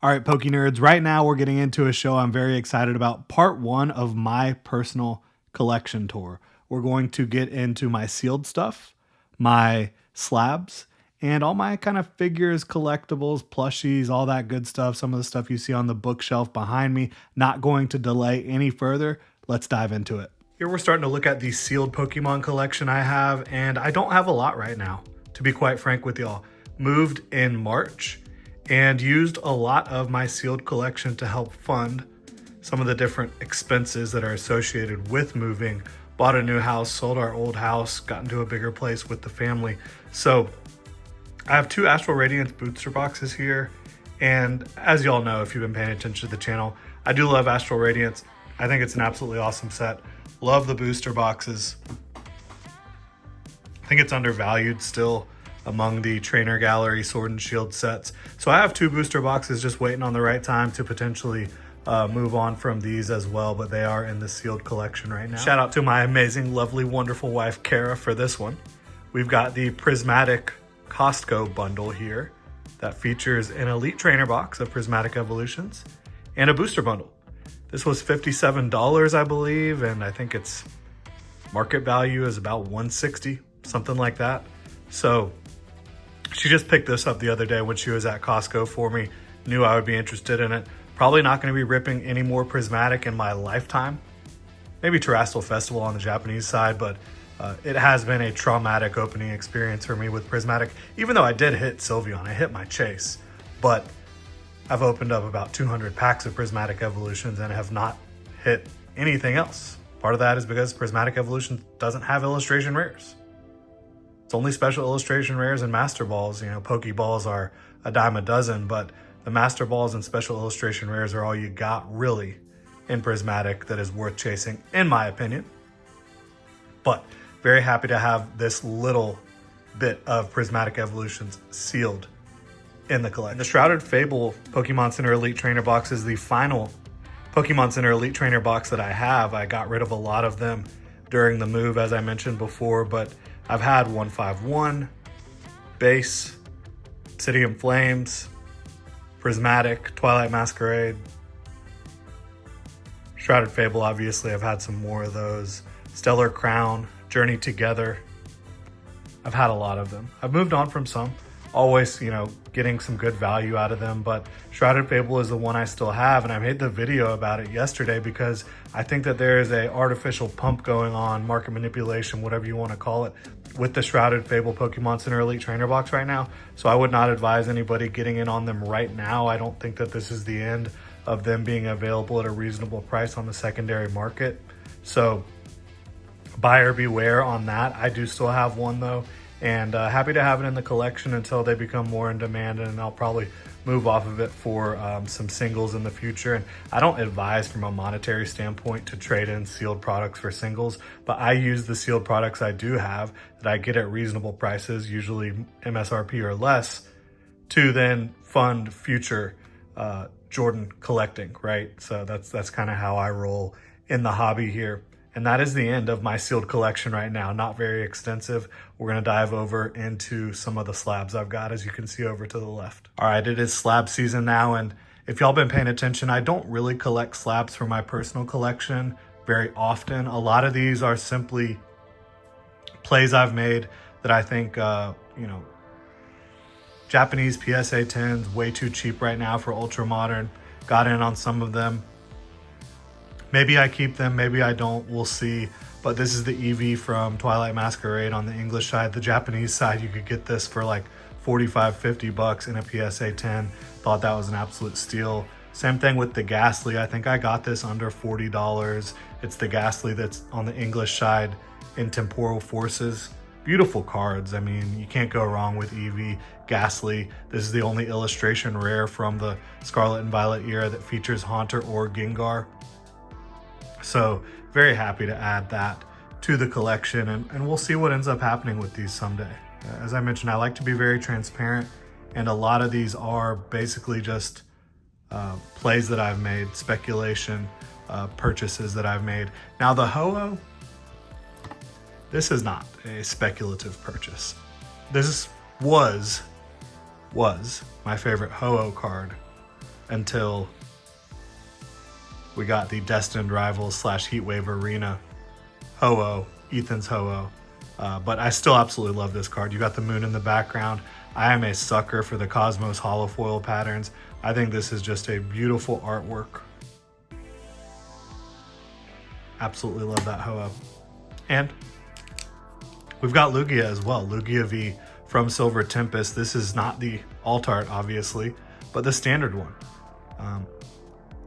All right, Poke Nerds, right now we're getting into a show I'm very excited about. Part one of my personal collection tour. We're going to get into my sealed stuff, my slabs, and all my kind of figures, collectibles, plushies, all that good stuff. Some of the stuff you see on the bookshelf behind me. Not going to delay any further. Let's dive into it. Here we're starting to look at the sealed Pokemon collection I have, and I don't have a lot right now, to be quite frank with y'all. Moved in March and used a lot of my sealed collection to help fund some of the different expenses that are associated with moving. Bought a new house, sold our old house, got into a bigger place with the family. So I have two Astral Radiance booster boxes here. And as y'all know, if you've been paying attention to the channel, I do love Astral Radiance. I think it's an absolutely awesome set. Love the booster boxes. I think it's undervalued still among the Trainer Gallery Sword and Shield sets. So I have two booster boxes just waiting on the right time to potentially move on from these as well, but they are in the sealed collection right now. Shout out to my amazing, lovely, wonderful wife, Kara, for this one. We've got the Prismatic Costco bundle here that features an Elite Trainer box of Prismatic Evolutions and a booster bundle. This was $57, I believe, and I think its market value is about $160, something like that. So she just picked this up the other day when she was at Costco for me, knew I would be interested in it. Probably not going to be ripping any more Prismatic in my lifetime. Maybe Terrestrial Festival on the Japanese side, but it has been a traumatic opening experience for me with Prismatic. Even though I did hit Sylveon, I hit my chase, but I've opened up about 200 packs of Prismatic Evolutions and have not hit anything else. Part of that is because Prismatic Evolution doesn't have illustration rares. It's only special illustration rares and Master Balls. You know, Pokeballs are a dime a dozen, but the Master Balls and special illustration rares are all you got really in Prismatic that is worth chasing, in my opinion. But very happy to have this little bit of Prismatic Evolutions sealed in the collection. The Shrouded Fable Pokemon Center Elite Trainer box is the final Pokemon Center Elite Trainer box that I have. I got rid of a lot of them during the move, as I mentioned before, but I've had 151, Base, Obsidian Flames, Prismatic, Twilight Masquerade, Shrouded Fable, obviously I've had some more of those, Stellar Crown, Journey Together. I've had a lot of them. I've moved on from some, always, you know, getting some good value out of them, but Shrouded Fable is the one I still have, and I made the video about it yesterday because I think that there is a artificial pump going on, market manipulation, whatever you want to call it, with the Shrouded Fable Pokemon Center Elite Trainer box right now. So I would not advise anybody getting in on them right now. I don't think that this is the end of them being available at a reasonable price on the secondary market. So buyer beware on that. I do still have one though, and happy to have it in the collection until they become more in demand, and I'll probably move off of it for some singles in the future. And I don't advise from a monetary standpoint to trade in sealed products for singles, but I use the sealed products I do have that I get at reasonable prices, usually MSRP or less, to then fund future Jordan collecting, right? So that's kind of how I roll in the hobby here. And that is the end of my sealed collection right now. Not very extensive. We're going to dive over into some of the slabs I've got, as you can see over to the left. All right, it is slab season now. And if y'all been paying attention, I don't really collect slabs for my personal collection very often. A lot of these are simply plays I've made that I think, you know, Japanese PSA 10s, way too cheap right now for Ultra Modern. Got in on some of them. Maybe I keep them, maybe I don't, we'll see. But this is the EV from Twilight Masquerade on the English side. The Japanese side, you could get this for like 45, 50 bucks in a PSA 10. Thought that was an absolute steal. Same thing with the Ghastly. I think I got this under $40. It's the Ghastly that's on the English side in Temporal Forces. Beautiful cards. I mean, you can't go wrong with EV Ghastly. This is the only illustration rare from the Scarlet and Violet era that features Haunter or Gengar. So very happy to add that to the collection, and we'll see what ends up happening with these someday. As I mentioned, I like to be very transparent, and a lot of these are basically just plays that I've made, speculation, purchases that I've made. Now the Ho-Oh, this is not a speculative purchase. This was my favorite Ho-Oh card until we got the Destined Rivals / Heatwave Arena Ho-Oh, Ethan's Ho-Oh. But I still absolutely love this card. You got the moon in the background. I am a sucker for the Cosmos holofoil patterns. I think this is just a beautiful artwork. Absolutely love that Ho-Oh. And we've got Lugia as well. Lugia V from Silver Tempest. This is not the alt art, obviously, but the standard one.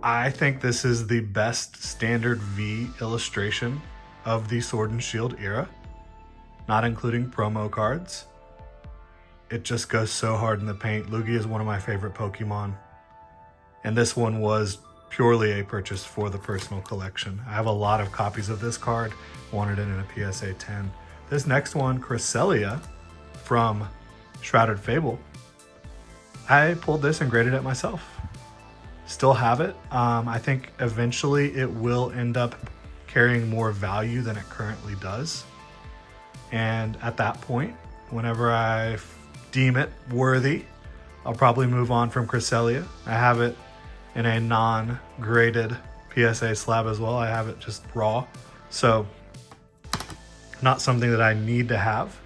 I think this is the best standard V illustration of the Sword and Shield era, not including promo cards. It just goes so hard in the paint. Lugia is one of my favorite Pokemon, and this one was purely a purchase for the personal collection. I have a lot of copies of this card, wanted it in a PSA 10. This next one, Cresselia from Shrouded Fable, I pulled this and graded it myself. Still have it. I think eventually it will end up carrying more value than it currently does. And at that point, whenever I deem it worthy, I'll probably move on from Cresselia. I have it in a non-graded PSA slab as well. I have it just raw. So not something that I need to have.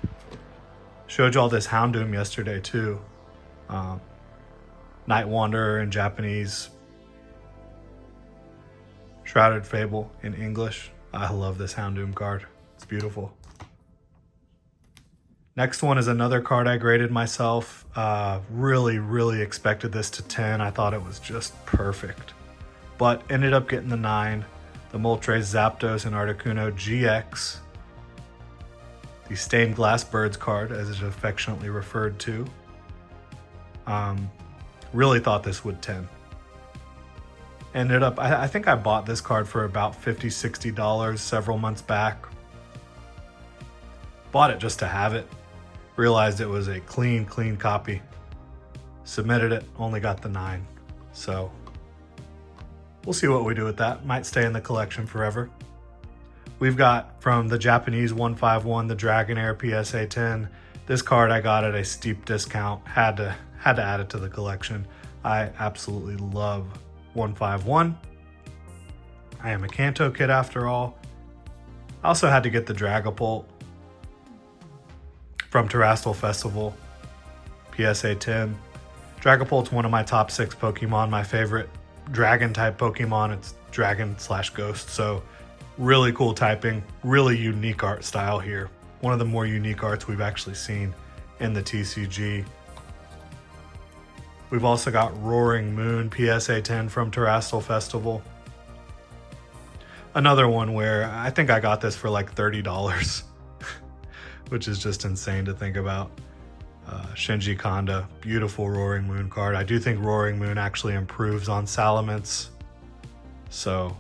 Showed you all this Houndoom yesterday too. Night Wanderer in Japanese, Shrouded Fable in English. I love this Houndoom card. It's beautiful. Next one is another card I graded myself. Really expected this to 10. I thought it was just perfect, but ended up getting the 9. The Moltres Zapdos and Articuno GX. The Stained Glass Birds card, as it's affectionately referred to. Really thought this would 10. Ended up, I think I bought this card for about $50, $60 several months back. Bought it just to have it. Realized it was a clean copy. Submitted it, only got the 9. So we'll see what we do with that. Might stay in the collection forever. We've got from the Japanese 151, the Dragonair PSA 10. This card I got at a steep discount. Had to add it to the collection. I absolutely love 151. I am a Kanto kid after all. I also had to get the Dragapult from Terastal Festival, PSA 10. Dragapult's one of my top 6 Pokemon, my favorite dragon type Pokemon. It's dragon / ghost, so really cool typing, really unique art style here. One of the more unique arts we've actually seen in the TCG. We've also got Roaring Moon PSA 10 from Terastal Festival. Another one where I think I got this for like $30, which is just insane to think about. Shinji Kanda, beautiful Roaring Moon card. I do think Roaring Moon actually improves on Salamence. So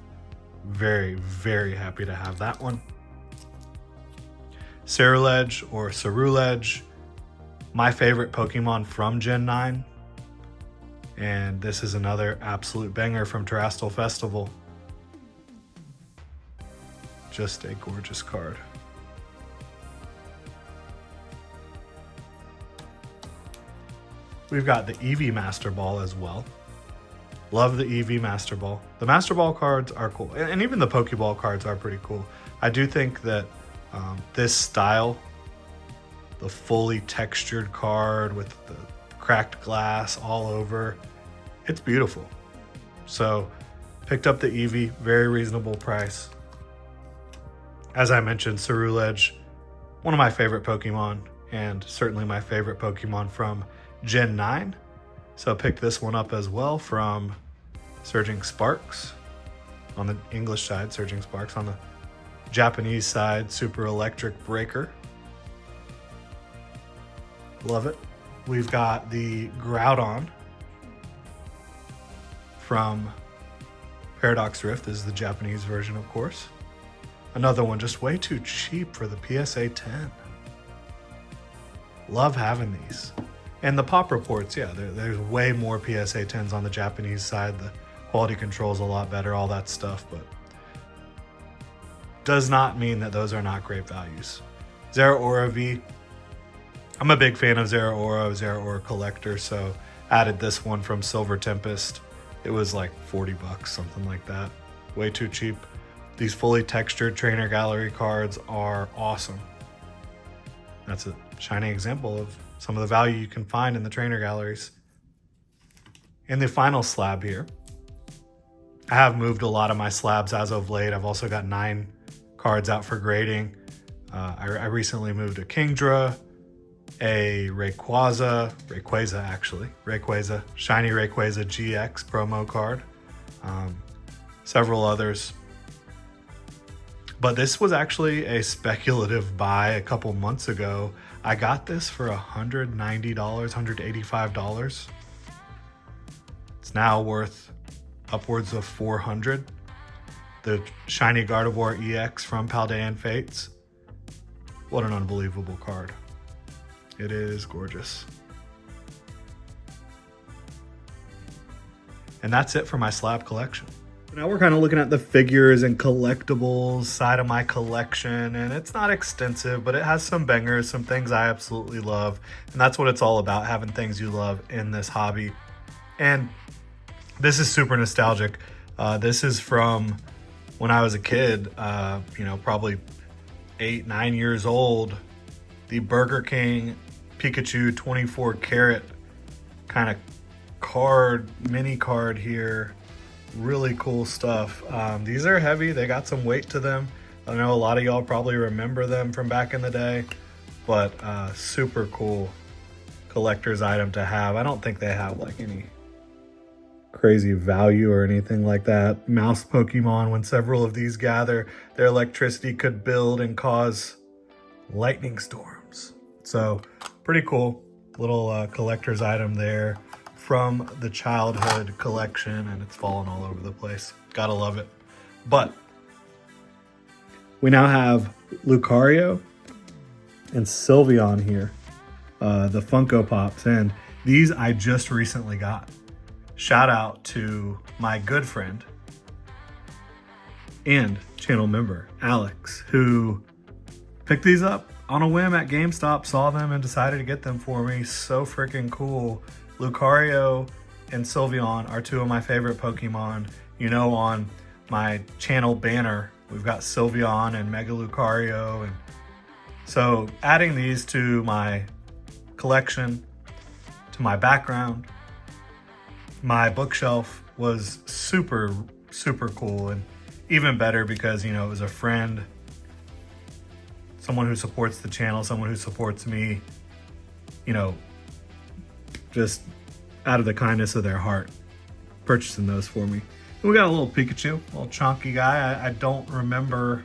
very happy to have that one. Ceruledge or Ceruledge, my favorite Pokemon from Gen 9. And this is another absolute banger from Terastal Festival. Just a gorgeous card. We've got the Eevee Master Ball as well. Love the Eevee Master Ball. The Master Ball cards are cool, and even the Pokeball cards are pretty cool. I do think that this style, the fully textured card with the cracked glass all over, it's beautiful. So picked up the Eevee, very reasonable price. As I mentioned, Ceruledge, one of my favorite Pokemon, and certainly my favorite Pokemon from Gen 9. So I picked this one up as well from Surging Sparks. On the English side, Surging Sparks. On the Japanese side, Super Electric Breaker. Love it. We've got the Groudon from Paradox Rift. This is the Japanese version, of course. Another one just way too cheap for the PSA 10. Love having these. And the pop reports, yeah, there's way more PSA 10s on the Japanese side. The quality control is a lot better, all that stuff, but does not mean that those are not great values. Zeraora V. I'm a big fan of Zeraora collector, so added this one from Silver Tempest. It was like 40 bucks, something like that. Way too cheap. These fully textured trainer gallery cards are awesome. That's a shining example of some of the value you can find in the trainer galleries. In the final slab here, I have moved a lot of my slabs as of late. I've also got 9 cards out for grading. I recently moved a Kingdra, a Rayquaza, shiny Rayquaza GX promo card, several others. But this was actually a speculative buy a couple months ago. I got this for $190, $185. It's now worth upwards of $400. The shiny Gardevoir EX from Paldean Fates. What an unbelievable card. It is gorgeous. And that's it for my slab collection. Now we're kind of looking at the figures and collectibles side of my collection, and it's not extensive, but it has some bangers, some things I absolutely love. And that's what it's all about, having things you love in this hobby. And this is super nostalgic. This is from when I was a kid, probably 8, 9 years old. The Burger King Pikachu 24 karat kind of card, mini card here. Really cool stuff. These are heavy. They got some weight to them. I know a lot of y'all probably remember them from back in the day, but super cool collector's item to have. I don't think they have like any crazy value or anything like that. Mouse Pokemon, when several of these gather, their electricity could build and cause lightning storms. So pretty cool little collector's item there from the childhood collection, and it's fallen all over the place. Gotta love it. But we now have Lucario and Sylveon here, the Funko Pops, and these I just recently got. Shout out to my good friend and channel member, Alex, who picked these up on a whim at GameStop, saw them and decided to get them for me. So freaking cool. Lucario and Sylveon are 2 of my favorite Pokemon. You know, on my channel banner, we've got Sylveon and Mega Lucario. And so adding these to my collection, to my background, my bookshelf was super, super cool. And even better because, it was a friend, someone who supports the channel, someone who supports me, just out of the kindness of their heart, purchasing those for me. And we got a little Pikachu, a little chunky guy. I don't remember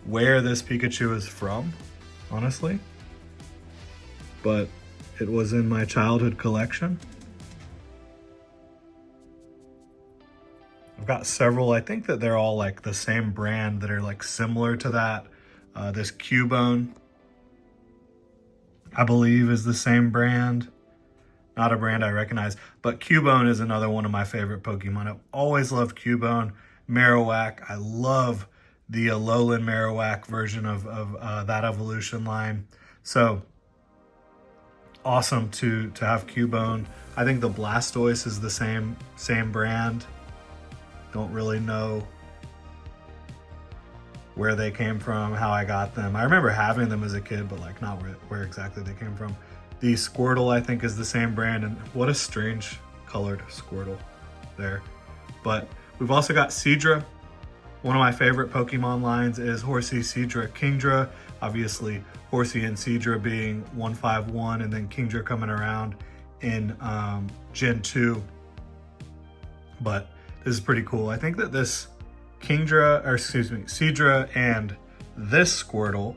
where this Pikachu is from, honestly, but it was in my childhood collection. I've got several. I think that they're all like the same brand that are like similar to that. This Cubone, I believe, is the same brand. Not a brand I recognize, but Cubone is another one of my favorite Pokemon. I've always loved Cubone. Marowak, I love the Alolan Marowak version of that evolution line. So awesome to have Cubone. I think the Blastoise is the same brand. Don't really know where they came from, how I got them. I remember having them as a kid, but like not where exactly they came from. The Squirtle, I think, is the same brand, and what a strange colored Squirtle there. But we've also got Seadra. One of my favorite Pokemon lines is Horsey, Seadra, Kingdra. Obviously, Horsey and Seadra being 151, and then Kingdra coming around in Gen 2. But this is pretty cool. I think that this Seadra and this Squirtle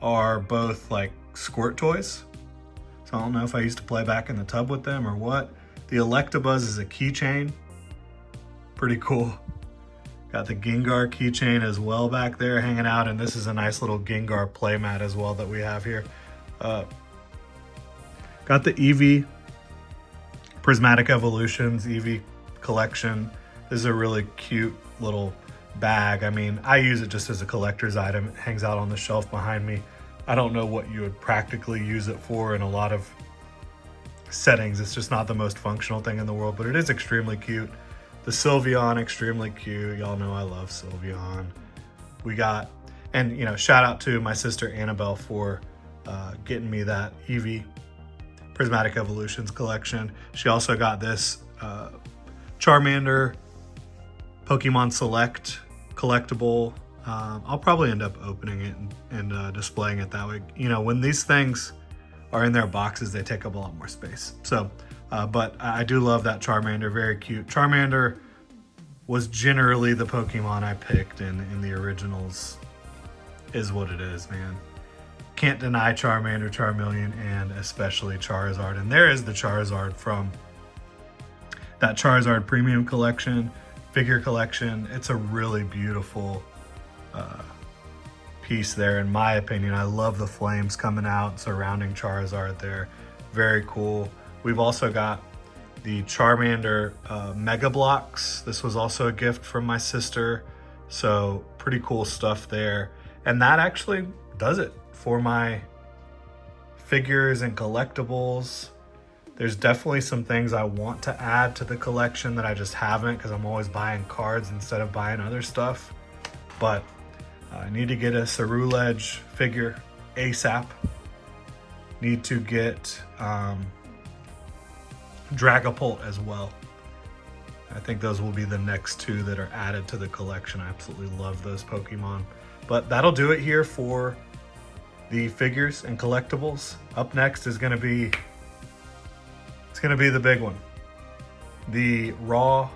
are both like squirt toys. So I don't know if I used to play back in the tub with them or what. The Electabuzz is a keychain. Pretty cool. Got the Gengar keychain as well back there hanging out, and this is a nice little Gengar playmat as well that we have here. Got the Eevee Prismatic Evolutions Eevee collection. This is a really cute little bag. I mean, I use it just as a collector's item. It hangs out on the shelf behind me. I don't know what you would practically use it for in a lot of settings. It's just not the most functional thing in the world, but it is extremely cute. The Sylveon, extremely cute. Y'all know I love Sylveon. We got, and shout out to my sister Annabelle for getting me that Eevee Prismatic Evolutions collection. She also got this Charmander Pokemon Select collectible. I'll probably end up opening it and displaying it that way. When these things are in their boxes, they take up a lot more space. So, but I do love that Charmander, very cute. Charmander was generally the Pokemon I picked in the originals, is what it is, man. Can't deny Charmander, Charmeleon, and especially Charizard. And there is the Charizard from that Charizard Premium Collection, figure collection. It's a really beautiful piece there, in my opinion. I love the flames coming out surrounding Charizard there. Very cool. We've also got the Charmander Mega Blocks. This was also a gift from my sister, so pretty cool stuff there. And that actually does it for my figures and collectibles. There's definitely some things I want to add to the collection that I just haven't, because I'm always buying cards instead of buying other stuff. But I need to get a Ceruledge figure ASAP. Need to get Dragapult as well. I think those will be the next two that are added to the collection. I absolutely love those Pokemon. But that'll do it here for the figures and collectibles. Up next is gonna be, it's gonna be the big one. The raw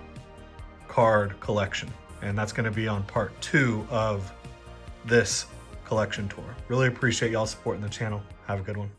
card collection. And that's gonna be on part 2 of this collection tour. Really appreciate y'all supporting the channel. Have a good one.